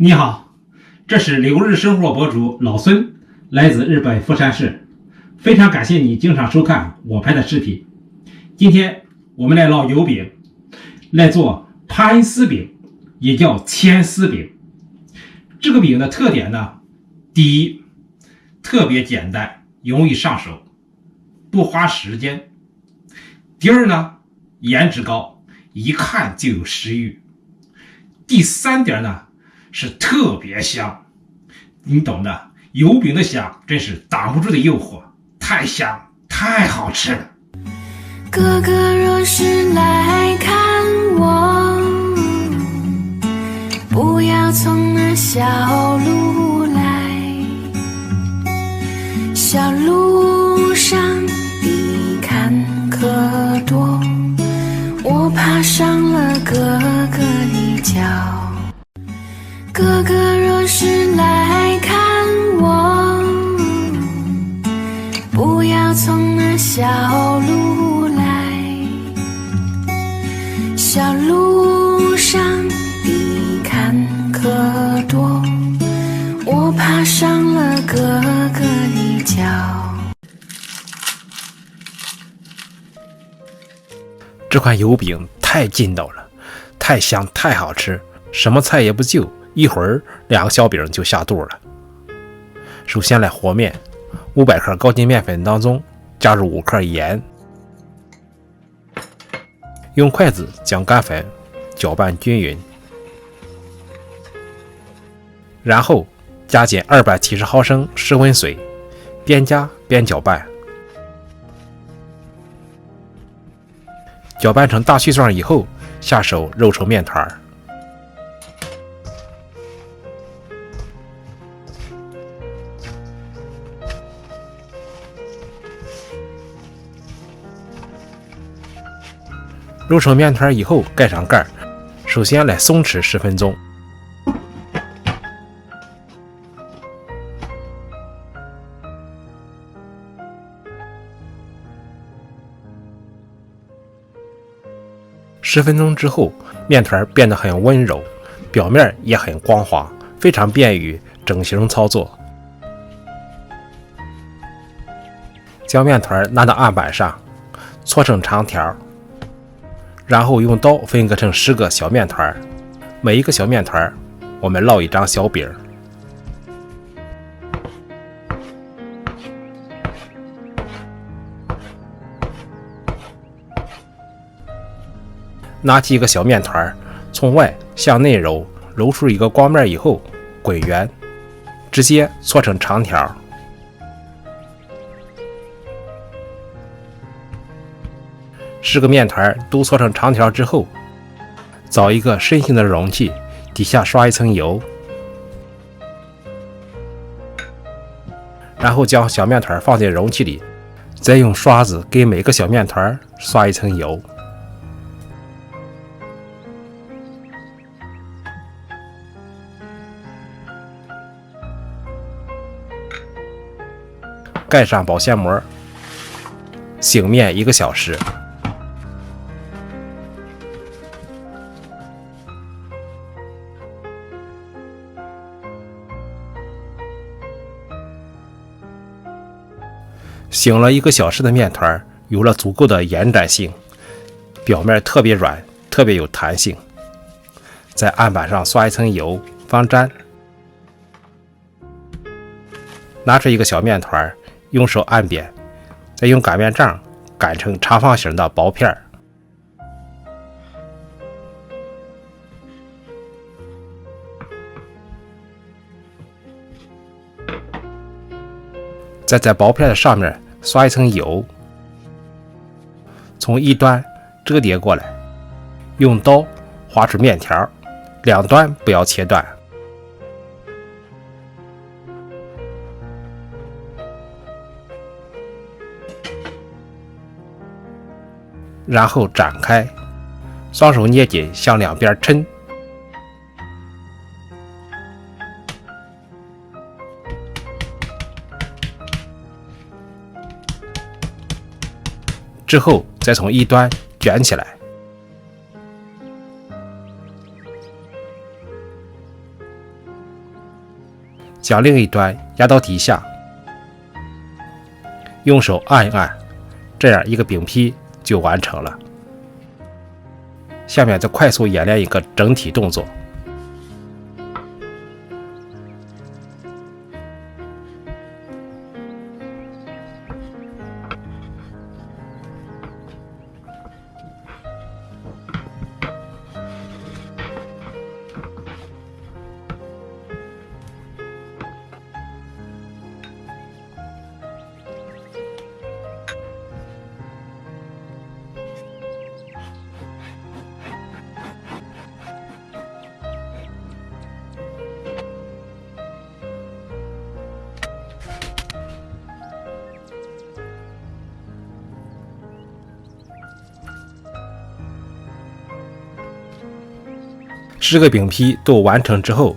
你好，这是留日生活博主老孙，来自日本富山市，非常感谢你经常收看我拍的视频。今天我们来烙油饼，来做盘丝饼，也叫牵丝饼。这个饼的特点呢，第一，特别简单，容易上手，不花时间。第二呢，颜值高，一看就有食欲。第三点呢，是特别香，你懂的，油饼的香真是挡不住的诱惑，太香太好吃了。哥哥若是来看我，不要从那小路来，小路上的坎坷多，我爬上了哥哥的脚。哥哥若是来看我，不要从那小路来，小路上的坎坷多，我爬上了哥哥的脚。这款油饼太劲道了，太香太好吃，什么菜也不就，一会儿2个小饼就下肚了。首先来和面，500克高筋面粉当中加入5克盐，用筷子将干粉搅拌均匀，然后加减270毫升室温水，边加边搅拌，搅拌成大絮状以后，下手揉成面团。揉成面团以后盖上盖，首先来松弛10分钟。10分钟之后，面团变得很温柔，表面也很光滑，非常便于整形操作。将面团拿到案板上，搓成长条，然后用刀分割成10个小面团，每一个小面团我们烙一张小饼。拿起一个小面团，从外向内揉，揉出一个光面以后滚圆，直接搓成长条。10个面团都搓成长条之后，找一个深型的容器，底下刷一层油，然后将小面团放进容器里，再用刷子给每个小面团刷一层油。盖上保鲜膜，醒面1个小时。醒了1个小时的面团有了足够的延展性，表面特别软，特别有弹性。在案板上刷一层油防粘。拿出一个小面团，用手按扁，再用擀面杖擀成长方形的薄片，再在薄片的上面刷一层油，从一端折叠过来，用刀划出面条，两端不要切断。然后展开，双手捏紧，向两边抻。之后再从一端卷起来。将另一端压到底下，用手按一按，这样一个饼坯就完成了。下面再快速演练一个整体动作。10个饼坯都完成之后，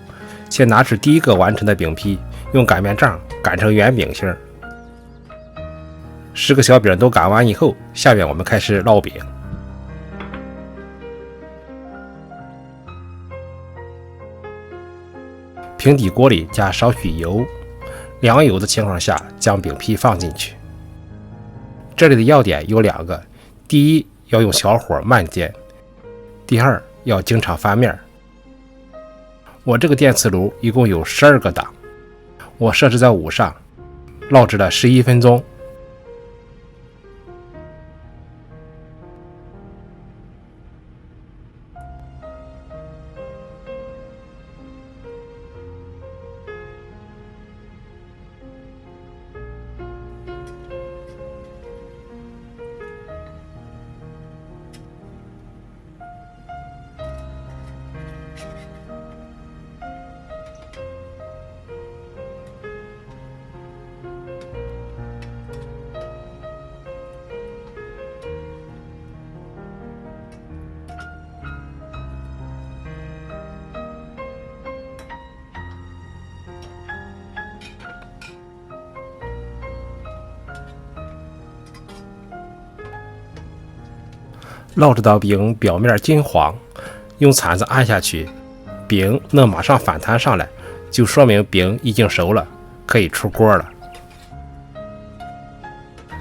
先拿出第一个完成的饼坯，用擀面杖擀成圆饼形。10个小饼都擀完以后，下面我们开始烙饼。平底锅里加少许油，凉油的情况下将饼坯放进去。这里的要点有2个：第一，要用小火慢煎；第二，要经常翻面。我这个电磁炉一共有12个档，我设置在5上，烙制了11分钟。烙制到饼表面金黄，用铲子按下去，饼能马上反弹上来，就说明饼已经熟了，可以出锅了。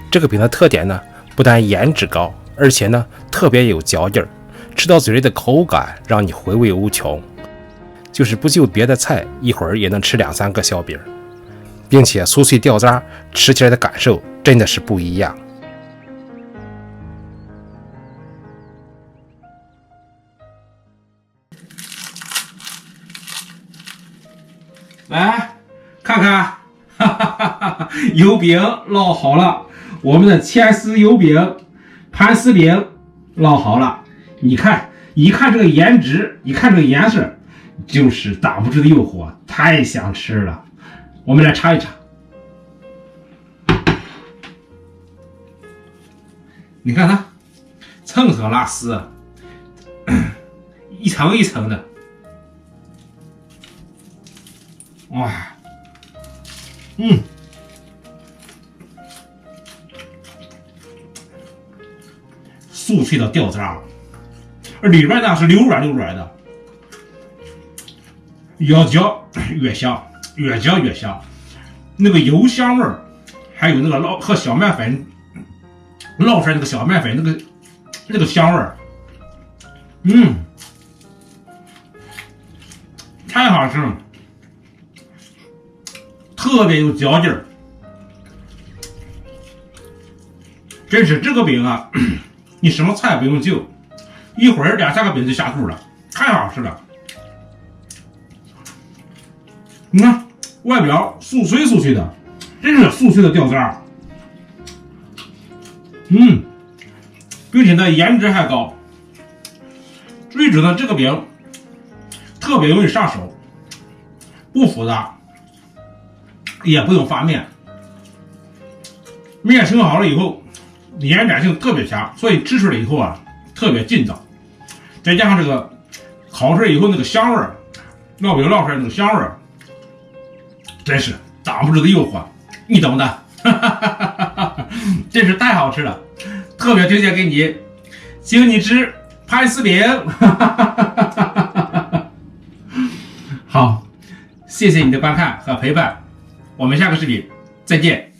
这个饼的特点呢，不但颜值高，而且呢特别有嚼劲儿，吃到嘴里的口感让你回味无穷。就是不就别的菜，一会儿也能吃2-3个小饼，并且酥脆掉渣，吃起来的感受真的是不一样。来看看，哈哈哈哈，油饼烙好了，我们的千丝油饼、盘丝饼烙好了。你看，一看这个颜值，一看这个颜色，就是挡不住的诱惑，太想吃了。我们来尝一尝。你看它，层层拉丝，一层一层的。哇，酥脆的掉渣，而里边呢是溜软溜软的，越嚼越香，越嚼越香。那个油香味儿，还有那个烙和小面粉烙出来那个小面粉那个香味儿，太好吃了。特别有嚼劲儿，真是这个饼啊，你什么菜不用就，一会儿2-3个饼就下肚了，太好吃了。你看外表酥脆酥脆的，真是酥脆的掉渣，并且呢颜值还高。最主要的这个饼特别容易上手，不复杂。也不用发面，面成好了以后，延展性特别强，所以吃出来以后啊，特别劲道。再加上这个烤出来以后那个香味儿，烙饼烙出来那个香味儿，真是挡不住的诱惑，你懂的，真是太好吃了，特别推荐给你，请你吃盘丝饼。好。谢谢你的观看和陪伴，我们下个视频再见。